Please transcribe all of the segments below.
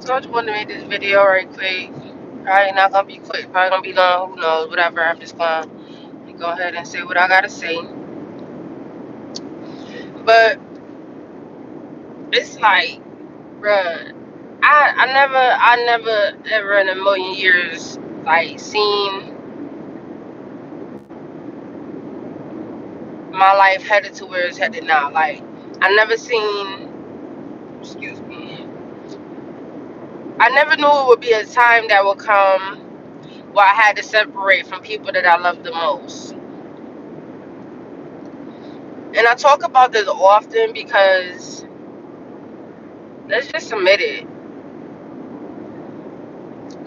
So I just wanted to make this video right quick. Probably not gonna be quick, probably gonna be long, who knows, whatever. I'm just gonna go ahead and say what I gotta say. But it's like, bruh, I never ever in a million years like seen my life headed to where it's headed now. Like I never seen, excuse me, I never knew it would be a time that would come where I had to separate from people that I love the most. And I talk about this often because let's just admit it.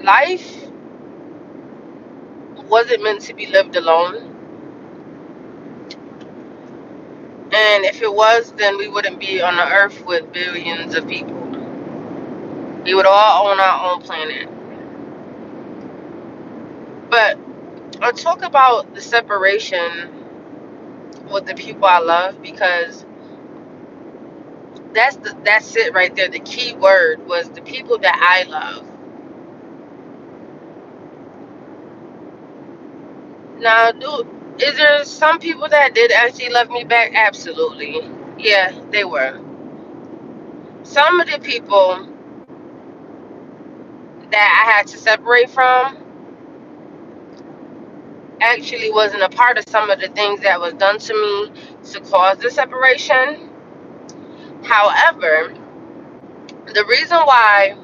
Life wasn't meant to be lived alone. And if it was, then we wouldn't be on the earth with billions of people. We would all own our own planet. But I talk about the separation with the people I love because that's it right there. The key word was the people that I love. Now, is there some people that did actually love me back? Absolutely. Yeah, they were. Some of the people that I had to separate from actually wasn't a part of some of the things that was done to me to cause the separation. However, the reason why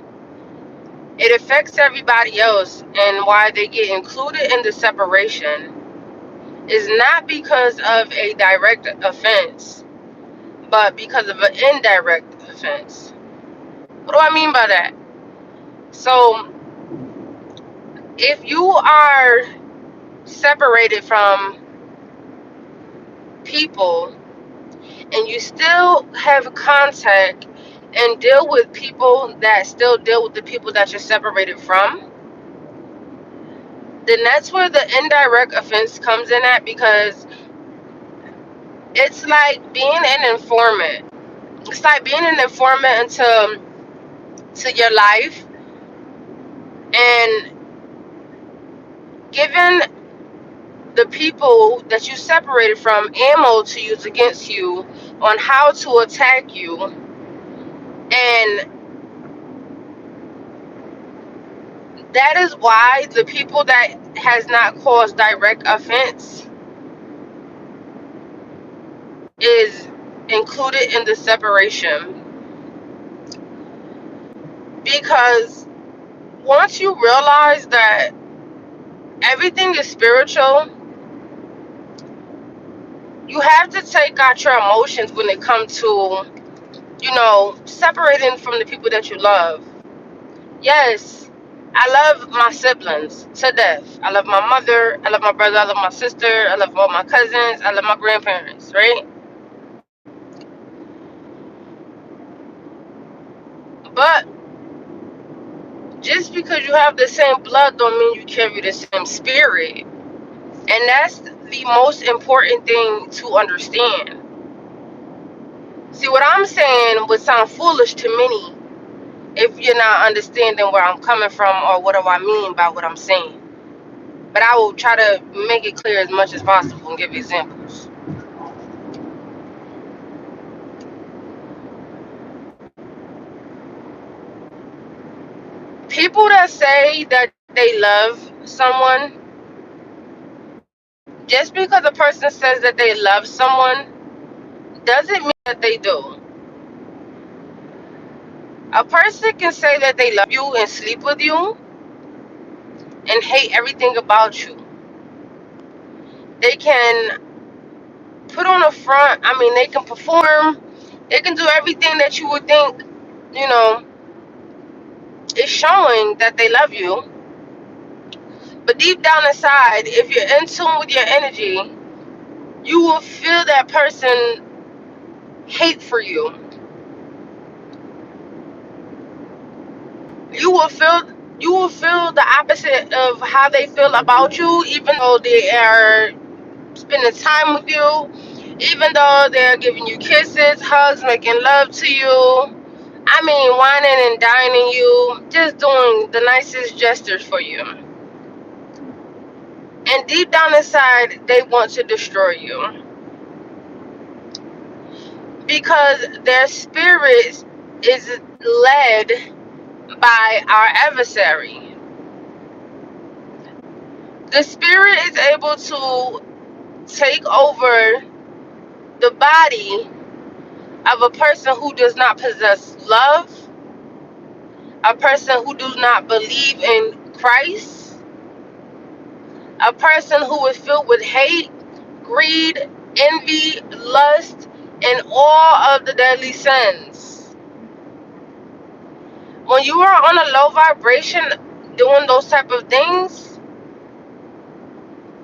it affects everybody else and why they get included in the separation is not because of a direct offense, but because of an indirect offense. What do I mean by that? So, if you are separated from people and you still have contact and deal with people that still deal with the people that you're separated from, then that's where the indirect offense comes in at, because it's like being an informant. It's like being an informant to your life and giving the people that you separated from ammo to use against you on how to attack you. And that is why the people that has not caused direct offense is included in the separation. Because once you realize that everything is spiritual, you have to take out your emotions when it comes to, separating from the people that you love. Yes, I love my siblings to death. I love my mother, I love my brother, I love my sister, I love all my cousins, I love my grandparents, right? But just because you have the same blood don't mean you carry the same spirit. And that's the most important thing to understand. See, what I'm saying would sound foolish to many if you're not understanding where I'm coming from or what do I mean by what I'm saying. But I will try to make it clear as much as possible and give examples. People that say that they love someone, just because a person says that they love someone, doesn't mean that they do. A person can say that they love you and sleep with you and hate everything about you. They can put on a front, they can perform, they can do everything that you would think, you know, is showing that they love you. But deep down inside, if you're in tune with your energy, you will feel that person hate for you. You will feel the opposite of how they feel about you, even though they are spending time with you, even though they're giving you kisses, hugs, making love to you. I mean, whining and dining you, just doing the nicest gestures for you. And deep down inside, they want to destroy you because their spirit is led by our adversary. The spirit is able to take over the body of a person who does not possess love, a person who does not believe in Christ, a person who is filled with hate, greed, envy, lust, and all of the deadly sins. When you are on a low vibration doing those type of things,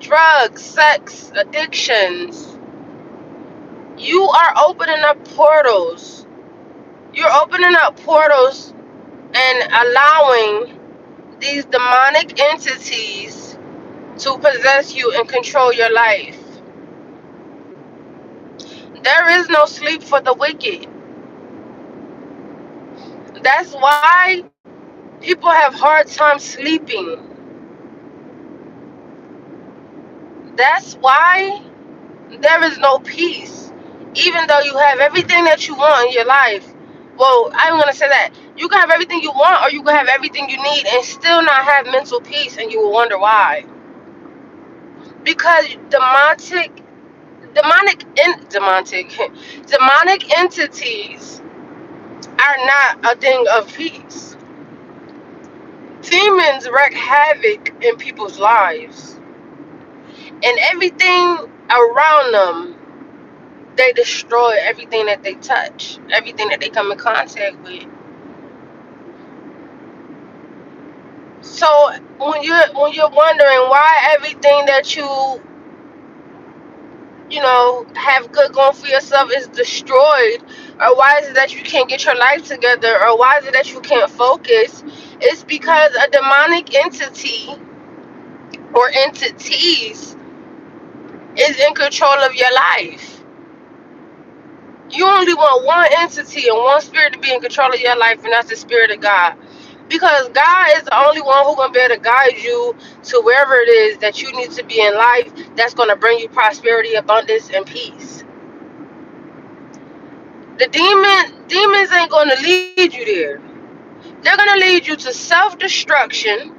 drugs, sex, addictions, you are opening up portals. You're opening up portals and allowing these demonic entities to possess you and control your life. There is no sleep for the wicked. That's why people have hard time sleeping. That's why there is no peace. Even though you have everything that you want in your life. Well, I'm going to say that. You can have everything you want or you can have everything you need and still not have mental peace, and you will wonder why. Because demonic entities are not a thing of peace. Demons wreak havoc in people's lives, and everything around them, they destroy everything that they touch, everything that they come in contact with. So when you're wondering why everything that you know have good going for yourself is destroyed, or why is it that you can't get your life together, or why is it that you can't focus, it's because a demonic entity or entities is in control of your life. You only want one entity and one spirit to be in control of your life, and that's the Spirit of God. Because God is the only one who's going to be able to guide you to wherever it is that you need to be in life, that's going to bring you prosperity, abundance, and peace. The demons ain't going to lead you there. They're going to lead you to self-destruction,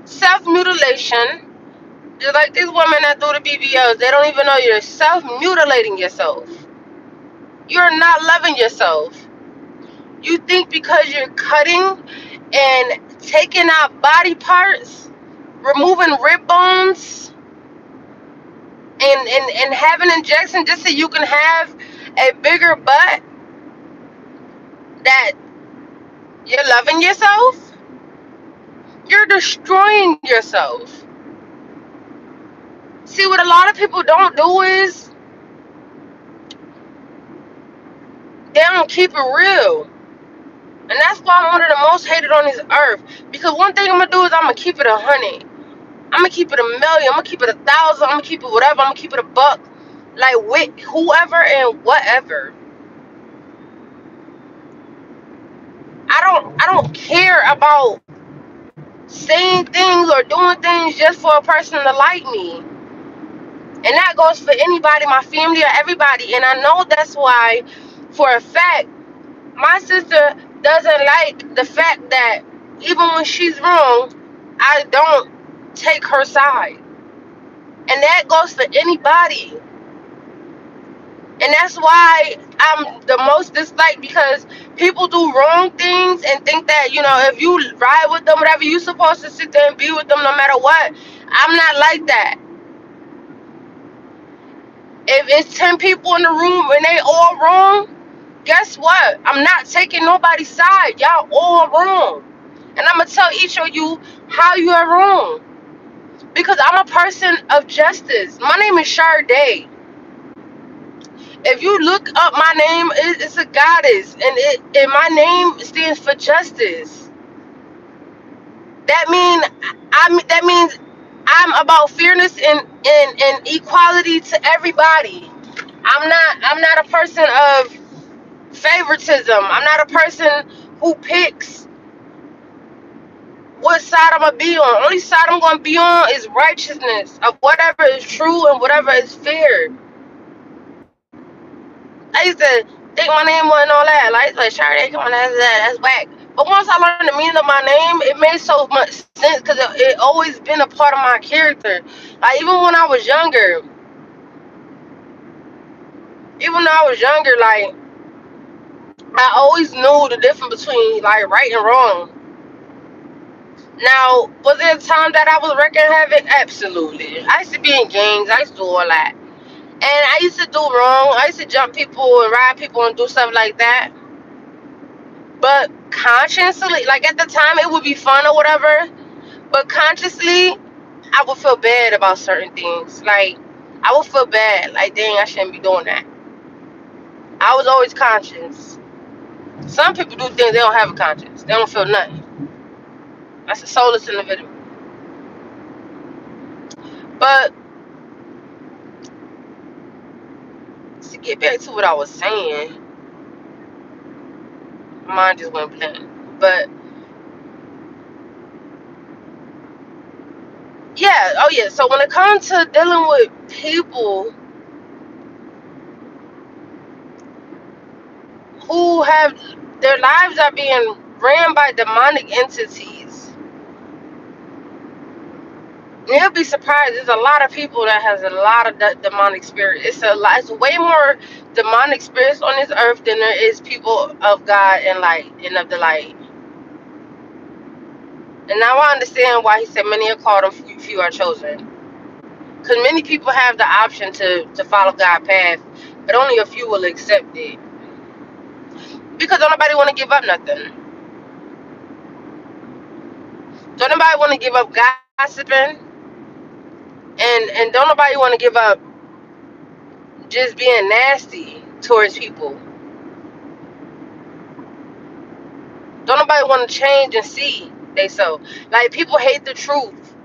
self-mutilation. Just like these women that do the BBLs, they don't even know you're self-mutilating yourself. You're not loving yourself. You think because you're cutting and taking out body parts, removing rib bones, and having injection just so you can have a bigger butt, that you're loving yourself? You're destroying yourself. See, what a lot of people don't do is they don't keep it real. And that's why I'm one of the most hated on this earth. Because one thing I'm going to do is I'm going to keep it 100. I'm going to keep it 1,000,000. I'm going to keep it 1,000. I'm going to keep it whatever. I'm going to keep it a buck. Like with whoever and whatever. I don't care about saying things or doing things just for a person to like me. And that goes for anybody, my family, or everybody. And I know that's why, for a fact, my sister doesn't like the fact that even when she's wrong, I don't take her side. And that goes for anybody. And that's why I'm the most disliked, because people do wrong things and think that, if you ride with them, whatever, you're supposed to sit there and be with them no matter what. I'm not like that. If it's 10 people in the room and they all wrong, guess what? I'm not taking nobody's side. Y'all all wrong. And I'm going to tell each of you how you are wrong. Because I'm a person of justice. My name is Sade. If you look up my name, it's a goddess, and my name stands for justice. That means I'm about fairness and equality to everybody. I'm not a person of favoritism. I'm not a person who picks what side I'm gonna be on. Only side I'm gonna be on is righteousness of whatever is true and whatever is fair. I used to think my name wasn't all that. Like Sade, come on, that's whack. But once I learned the meaning of my name, it made so much sense because it always been a part of my character. Like even though I was younger, like I always knew the difference between like right and wrong. Now, was there a time that I was wrecking havoc? Absolutely. I used to be in gangs. I used to do all that. And I used to do wrong. I used to jump people and ride people and do stuff like that. But consciously, like at the time, it would be fun or whatever. But consciously, I would feel bad about certain things. Like, I would feel bad. Like, dang, I shouldn't be doing that. I was always conscious. Some people do things they don't have a conscience. They don't feel nothing. That's a soulless individual. But to get back to what I was saying, my mind just went blank. But yeah, oh yeah. So when it comes to dealing with people who have their lives are being ran by demonic entities, you'll be surprised. There's a lot of people that has a lot of demonic spirits. It's way more demonic spirits on this earth than there is people of God and light and of the light. And now I understand why he said many are called and few are chosen. Because many people have the option to follow God's path, but only a few will accept it. Because don't nobody want to give up nothing. Don't nobody want to give up gossiping, and don't nobody want to give up just being nasty towards people. Don't nobody want to change and see they so. Like, people hate the truth.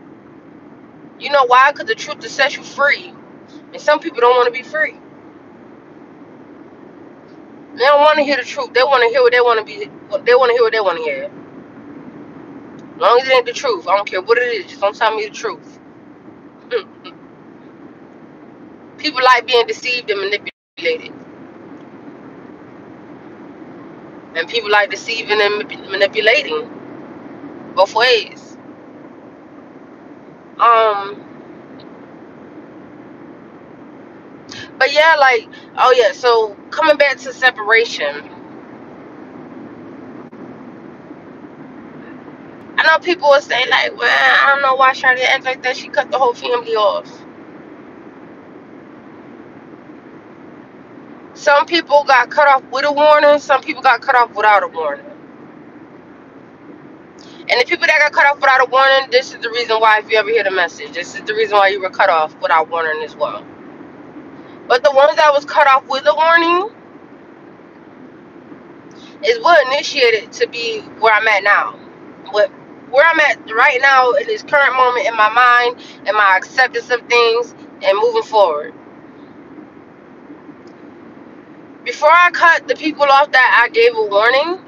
You know why? Because the truth will set you free. And some people don't want to be free. They don't want to hear the truth. They want to hear what they want to be. They want to hear what they want to hear. As long as it ain't the truth, I don't care what it is. Just don't tell me the truth. People like being deceived and manipulated. And people like deceiving and manipulating. Both ways. But yeah, like, oh yeah, so coming back to separation. I know people will say like, well, I don't know why Shawty act like that. She cut the whole family off. Some people got cut off with a warning. Some people got cut off without a warning. And the people that got cut off without a warning, this is the reason why, if you ever hear the message, this is the reason why you were cut off without warning as well. But the ones that was cut off with a warning is what initiated to be where I'm at now. Where I'm at right now in this current moment in my mind and my acceptance of things and moving forward. Before I cut the people off that I gave a warning,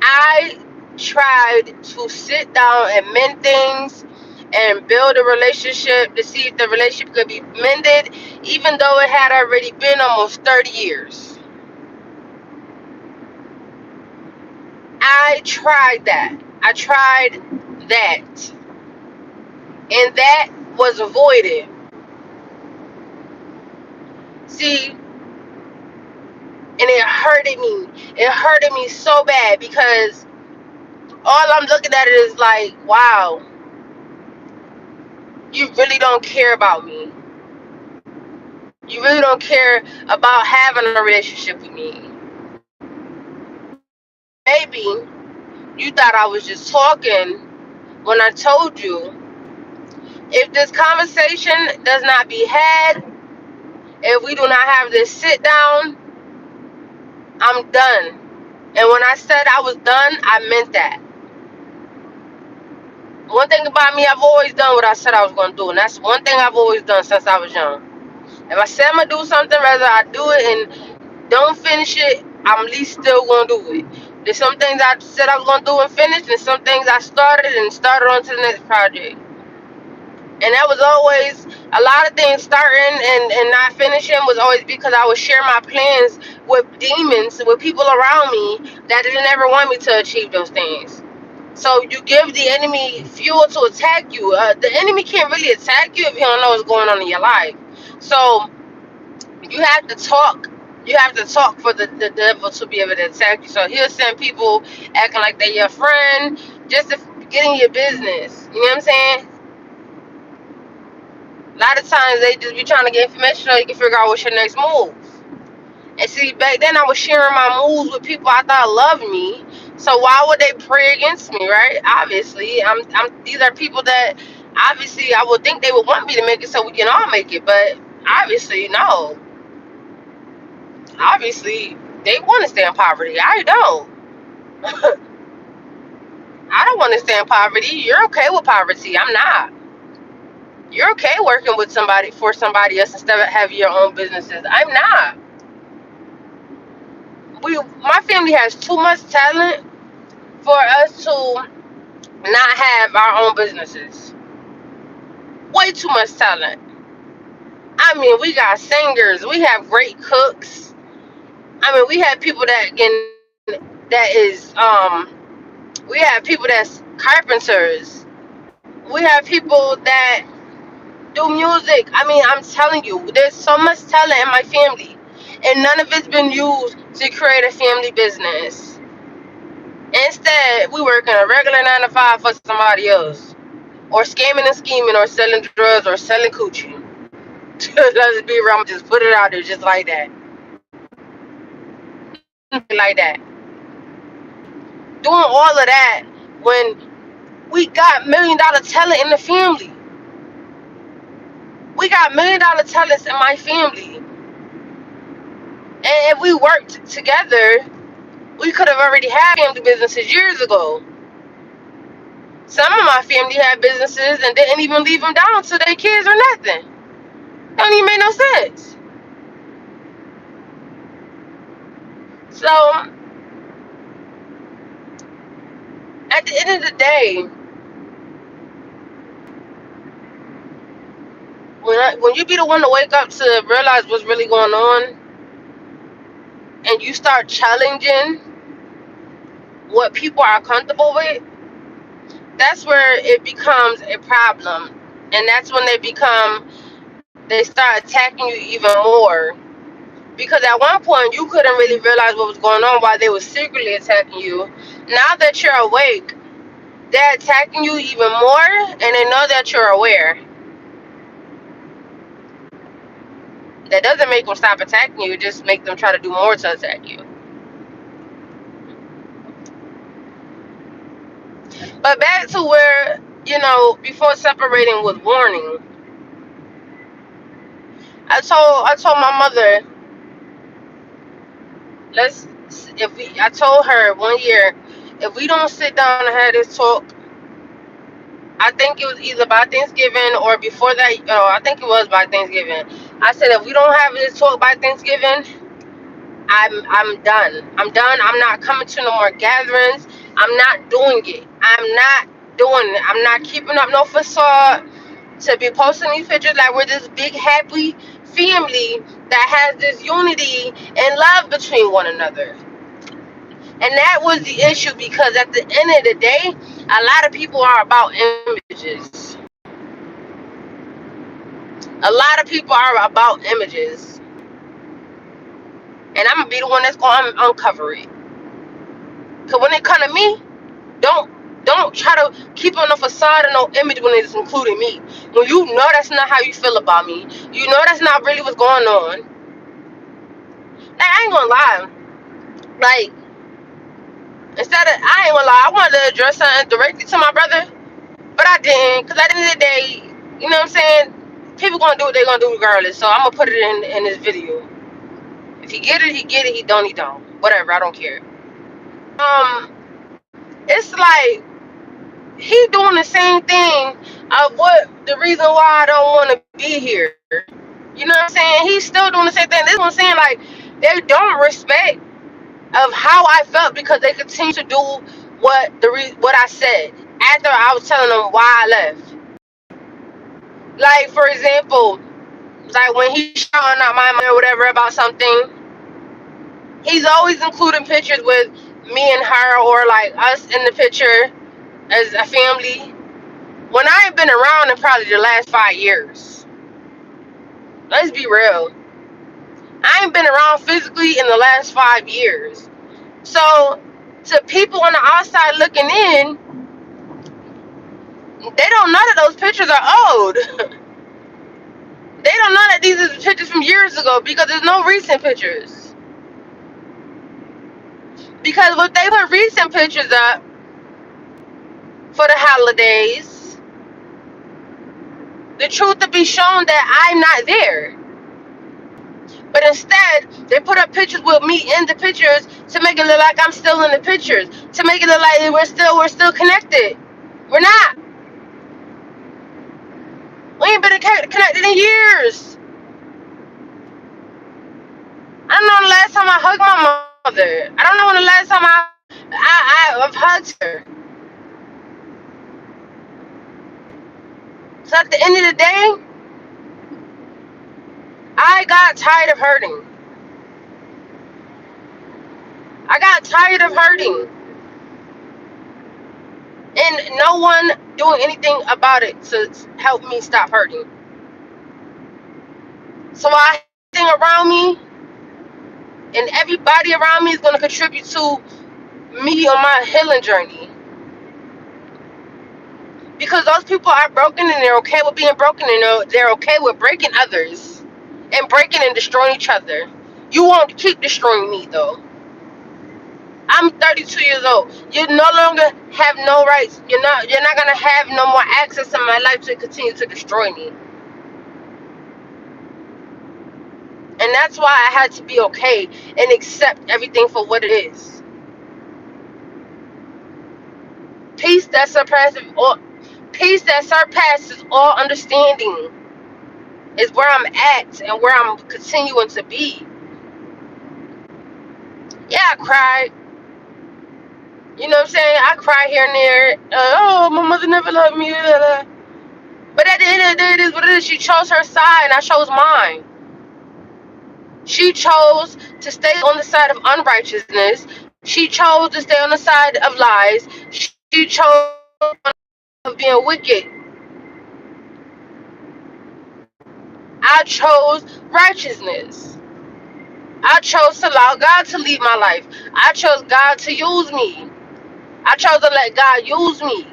I tried to sit down and mend things and build a relationship to see if the relationship could be mended, even though it had already been almost 30 years. I tried that. I tried that. And that was avoided. See, and it hurted me. It hurted me so bad because all I'm looking at it is like, wow, you really don't care about me. You really don't care about having a relationship with me. Maybe you thought I was just talking when I told you, if this conversation does not be had, if we do not have this sit down, I'm done. And when I said I was done, I meant that. One thing about me, I've always done what I said I was going to do. And that's one thing I've always done since I was young. If I say I'm gonna do something, whether I do it and don't finish it, I'm at least still gonna do it. There's some things I said I was gonna do and finish, and some things I started on to the next project. And that was always a lot of things starting and not finishing was always because I would share my plans with demons, with people around me that didn't ever want me to achieve those things. So you give the enemy fuel to attack you. The enemy can't really attack you if he don't know what's going on in your life. So you have to talk. You have to talk for the devil to be able to attack you. So he'll send people acting like they're your friend just to get in your business. You know what I'm saying? A lot of times they just be trying to get information so you can figure out what's your next move. And see, back then I was sharing my moves with people I thought loved me. So why would they pray against me, right? Obviously, these are people that obviously I would think they would want me to make it so we can all make it, but obviously no. Obviously they want to stay in poverty. I don't. I don't want to stay in poverty. You're okay with poverty. I'm not. You're okay working with somebody for somebody else instead of having your own businesses. I'm not. My family has too much talent for us to not have our own businesses. Way too much talent. I mean, we got singers, we have great cooks. I mean, we have people we have people that's carpenters. We have people that do music. I mean, I'm telling you, there's so much talent in my family, and none of it's been used to create a family business. Instead, we work in a regular 9 to 5 for somebody else, or scamming and scheming, or selling drugs, or selling coochie. Let's be real. I'm just put it out there, just like that, like that. Doing all of that when we got $1 million talent in the family. We got $1 million talents in my family, and if we worked together, we could have already had family businesses years ago. Some of my family had businesses and didn't even leave them down to their kids or nothing. Don't even make no sense. So at the end of the day, when you be the one to wake up to realize what's really going on, and you start challenging what people are comfortable with, that's where it becomes a problem. And that's when they start attacking you even more. Because at one point you couldn't really realize what was going on while they were secretly attacking you. Now that you're awake, they're attacking you even more, and they know that you're aware. That doesn't make them stop attacking you, it just make them try to do more to attack you. But back to where, before separating with warning, I told my mother, I told her one year, if we don't sit down and have this talk, I think it was either by Thanksgiving or before that. I think it was by Thanksgiving. I said, if we don't have this talk by Thanksgiving, I'm done. I'm done. I'm not coming to no more gatherings. I'm not doing it. I'm not doing it. I'm not keeping up no facade to be posting these pictures like we're this big happy family that has this unity and love between one another. And that was the issue, because at the end of the day, a lot of people are about images. A lot of people are about images. And I'm going to be the one that's going to uncover it. Because when it comes to me, don't try to keep on the facade of no image when it's including me. When you know that's not how you feel about me. You know that's not really what's going on. Like, I ain't going to lie. Like, I ain't gonna lie, I wanted to address something directly to my brother, but I didn't, because at the end of the day, you know what I'm saying, people gonna do what they gonna do regardless, so I'm gonna put it in this video. If he get it, he get it. He don't. Whatever, I don't care. It's like, he doing the same thing of what the reason why I don't want to be here. You know what I'm saying? He's still doing the same thing. This is what I'm saying. Like, they don't respect of how I felt because they continue to do what I said after I was telling them why I left. Like, for example, like when he's shouting out my mom or whatever about something, he's always including pictures with me and her, or like us in the picture as a family. When I ain't been around in probably the last 5 years. Let's be real. I ain't been around physically in the last 5 years. So, to people on the outside looking in, they don't know that those pictures are old. They don't know that these are pictures from years ago because there's no recent pictures. Because if they put recent pictures up for the holidays, the truth will be shown that I'm not there. But instead, they put up pictures with me in the pictures to make it look like I'm still in the pictures, to make it look like we're still connected. We're not. We ain't been connected in years. I don't know the last time I hugged my mother. I don't know when the last time I've hugged her. So at the end of the day, I got tired of hurting. I got tired of hurting. And no one doing anything about it to help me stop hurting. So everything around me and everybody around me is going to contribute to me on my healing journey. Because those people are broken and they're okay with being broken, and they're okay with breaking others and breaking and destroying each other. You won't keep destroying me though. I'm 32 years old. You no longer have no rights. You're not gonna have no more access to my life to continue to destroy me. And that's why I had to be okay and accept everything for what it is. Peace that surpasses all understanding is where I'm at and where I'm continuing to be. Yeah, I cried. You know what I'm saying? I cry here and there. Oh, my mother never loved me. But at the end of the day, it is what it is. She chose her side, and I chose mine. She chose to stay on the side of unrighteousness. She chose to stay on the side of lies. She chose of being wicked. I chose righteousness. I chose to allow God to lead my life. I chose God to use me. I chose to let God use me.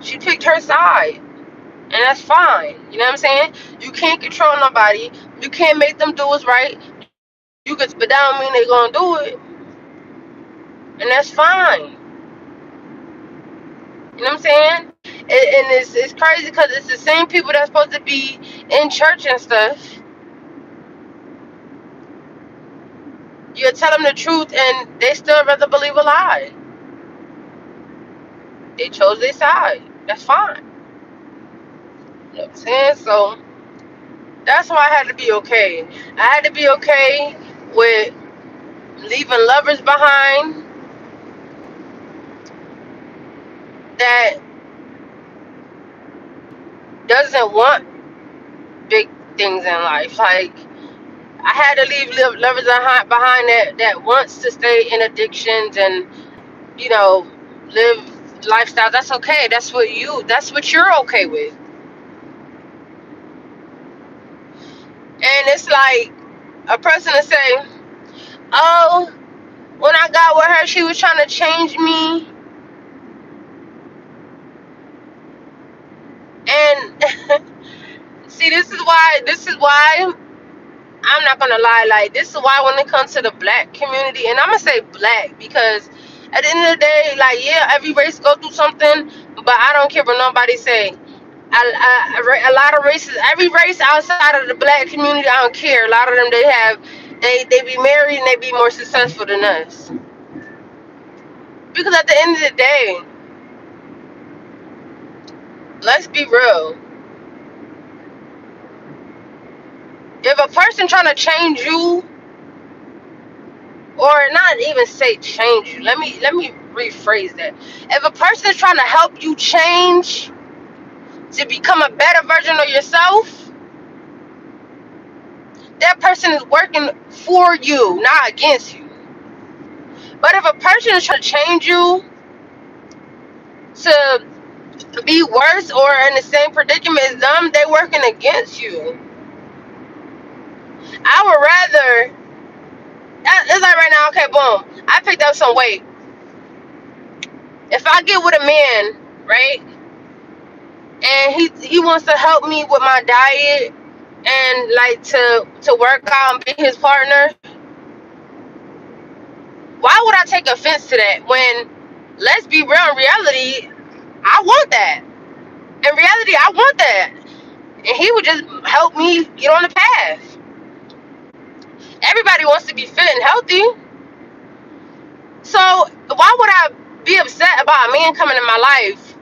She picked her side. And that's fine. You know what I'm saying? You can't control nobody. You can't make them do what's right. You could, but that don't mean they're gonna do it. And that's fine. You know what I'm saying? And it's crazy because it's the same people that's supposed to be in church and stuff. You tell them the truth and they still rather believe a lie. They chose their side. That's fine. You know what I'm saying? So that's why I had to be okay. I had to be okay with leaving lovers behind that doesn't want big things in life. Like, I had to leave lovers behind that wants to stay in addictions and, live lifestyles. That's okay. That's what you're okay with. And it's like a person to say, oh, when I got with her, she was trying to change me. And see, this is why I'm not gonna lie, like, this is why when it comes to the black community, and I'm gonna say black because at the end of the day, like, yeah, every race go through something, but I don't care what nobody say. A lot of races, every race outside of the black community, I don't care. A lot of them, they be married and they be more successful than us. Because at the end of the day, let's be real. If a person trying to change you, or not even say change you, let me rephrase that. If a person is trying to help you change to become a better version of yourself, that person is working for you, not against you. But if a person is trying to change you to be worse or in the same predicament as them, they working against you. I would rather, it's like right now, okay, boom, I picked up some weight. If I get with a man, right, and he wants to help me with my diet and like to work out and be his partner, why would I take offense to that when, let's be real, in reality, I want that. In reality, I want that. And he would just help me get on the path. Everybody wants to be fit and healthy. So why would I be upset about a man coming in my life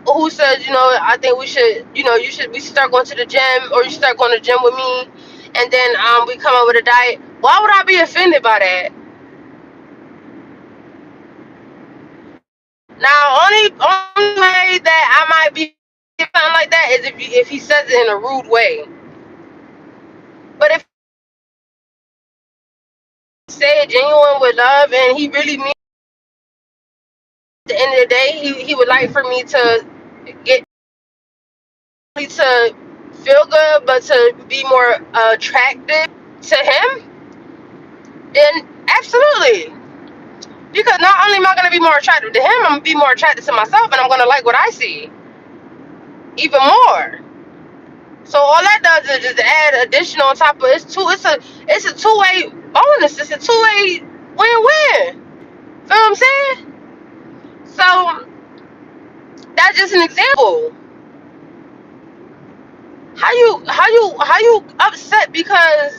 who says, I think we should, we should start going to the gym, or you start going to the gym with me, and then we come up with a diet. Why would I be offended by that? Now, only way that I might be something like that is if he says it in a rude way. But if he say it genuine with love and he really means, at the end of the day, he would like for me to get to feel good, but to be more attractive to him, then absolutely. Because not only am I going to be more attractive to him, I'm going to be more attracted to myself, and I'm going to like what I see even more. So all that does is just add additional on top of it. It's a two-way bonus. It's a two-way win-win. Feel what I'm saying? So that's just an example. How you upset because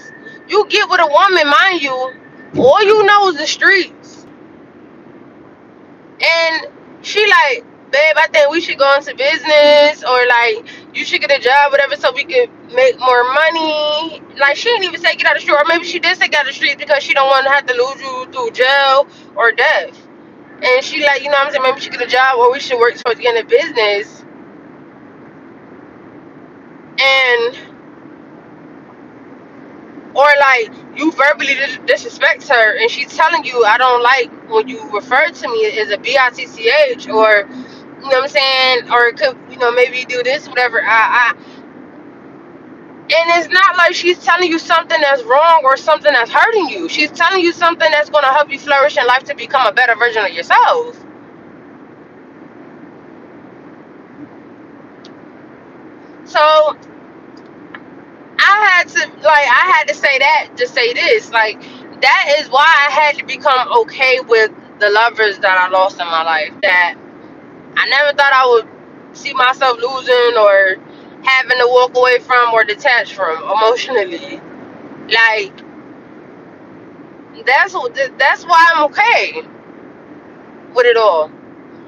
you get with a woman, mind you, all you know is the streets, and she like, babe, I think we should go into business, or like, you should get a job, whatever, so we could make more money. Like, she didn't even say get out of the street, or maybe she did say get out of the street because she don't want to have to lose you through jail or death. And she like, what I'm saying, maybe she get a job, or we should work towards getting a business. And or like, you verbally disrespect her, and she's telling you, I don't like when you refer to me as a bitch, or what I'm saying, or it could, maybe do this, whatever. And it's not like she's telling you something that's wrong or something that's hurting you. She's telling you something that's going to help you flourish in life to become a better version of yourself. So I had to say that to say this. Like, that is why I had to become okay with the lovers that I lost in my life, that I never thought I would see myself losing or having to walk away from or detach from emotionally. Like, that's why I'm okay with it all.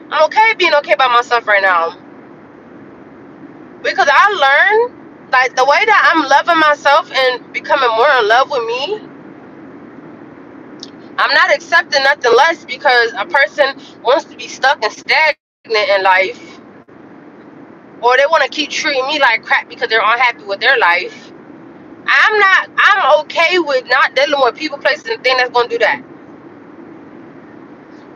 I'm okay being okay by myself right now, because I learned, like, the way that I'm loving myself and becoming more in love with me, I'm not accepting nothing less because a person wants to be stuck and stagnant in life, or they want to keep treating me like crap because they're unhappy with their life. I'm okay with not dealing with people, places, and things that's going to do that.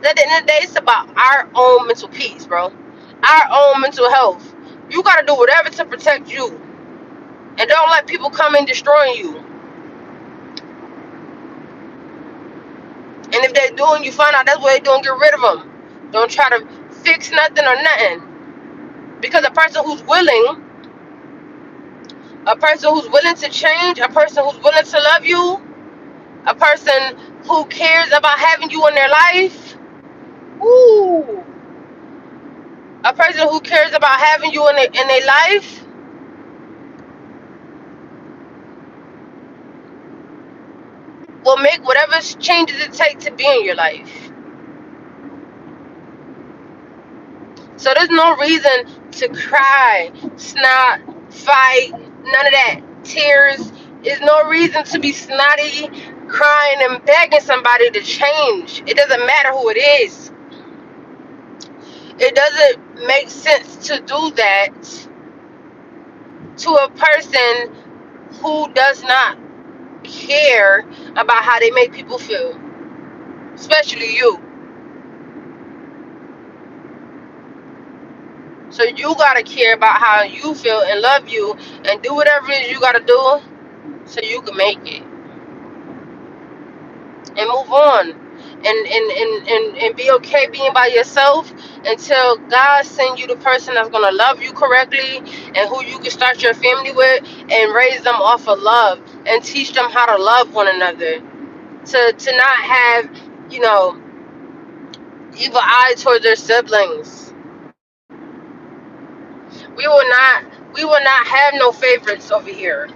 At the end of the day, it's about our own mental peace, bro. Our own mental health. You got to do whatever to protect you. And don't let people come in destroying you. And if they're doing, you find out that's what they're doing, get rid of them. Don't try to fix nothing or nothing. Because a person who's willing to change, a person who's willing to love you, a person who cares about having you in their life, ooh, a person who cares about having you in their life, will make whatever changes it takes to be in your life. So there's no reason to cry, snot, fight, none of that. Tears, Is no reason to be snotty, crying and begging somebody to change. It doesn't matter who it is. It doesn't make sense to do that to a person who does not care about how they make people feel, especially you. So you gotta care about how you feel and love you and do whatever it is you gotta do so you can make it and move on and be okay being by yourself until God send you the person that's gonna love you correctly and who you can start your family with and raise them off of love and teach them how to love one another. To not have, you know, evil eye towards their siblings. We will not have no favorites over here.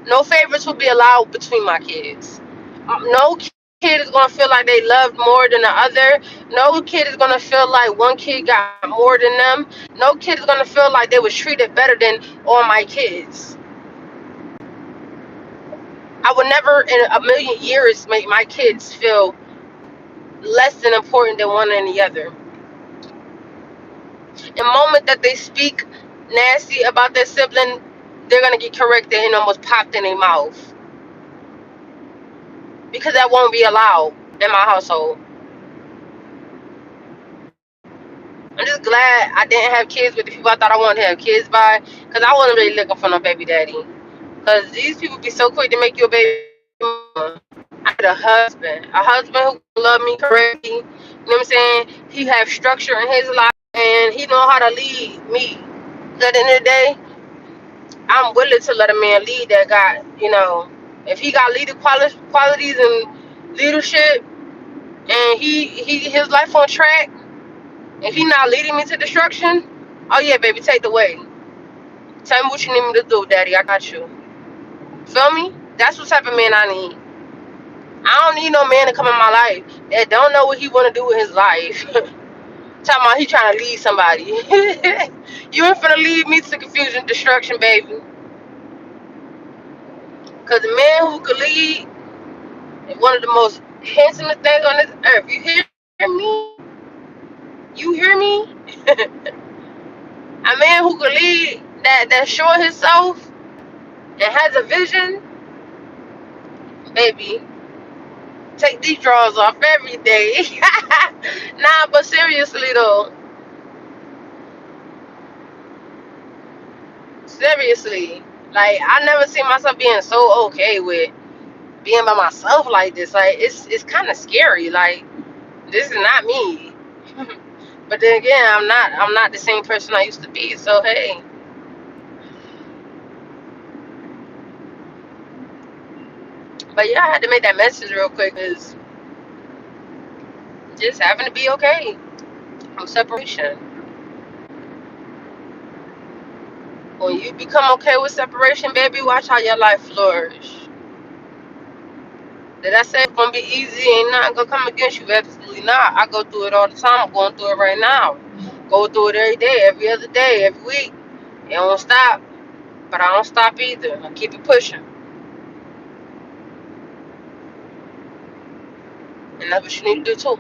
No favorites will be allowed between my kids. No kid is gonna feel like they loved more than the other. No kid is gonna feel like one kid got more than them. No kid is gonna feel like they was treated better than all my kids. I would never in a million years make my kids feel less than important than one and the other. The moment that they speak nasty about their sibling, they're gonna get corrected and almost popped in their mouth. Because that won't be allowed in my household. I'm just glad I didn't have kids with the people I thought I wanted to have kids by, because I wasn't really looking for no baby daddy. Because these people be so quick to make you a baby mama. I need a husband who love me correctly. You know what I'm saying? He have structure in his life, and he know how to lead me. So at the end of the day, I'm willing to let a man lead that got, you know, if he got leader qualities and leadership, and his life on track, if he not leading me to destruction, oh yeah, baby, take the way. Tell me what you need me to do, daddy. I got you. Feel me? That's what type of man I need. I don't need no man to come in my life that don't know what he want to do with his life. Talking about he trying to lead somebody. You ain't finna lead me to confusion, destruction, baby. Cause the man who could lead is one of the most handsomest things on this earth. You hear me? You hear me? A man who could lead that's sure himself and has a vision, baby. Take these drawers off every day. Nah, but seriously though, seriously, like I never seen myself being so okay with being by myself like this. Like it's kind of scary. Like this is not me. But then again, I'm not the same person I used to be. So hey, but yeah, I had to make that message real quick because just having to be okay from separation. When you become okay with separation, baby, watch how your life flourish. Did I say it's gonna be easy? Ain't nothing gonna come against you? Absolutely not. I go through it all the time. I'm going through it right now. Go through it every day, every other day, every week. It don't stop, but I don't stop either. I keep it pushing, and that's what you need to do too.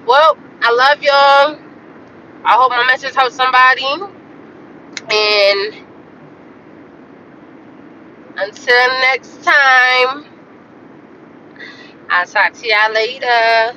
Well, I love y'all. I hope my message helped somebody. And until next time, I'll talk to y'all later.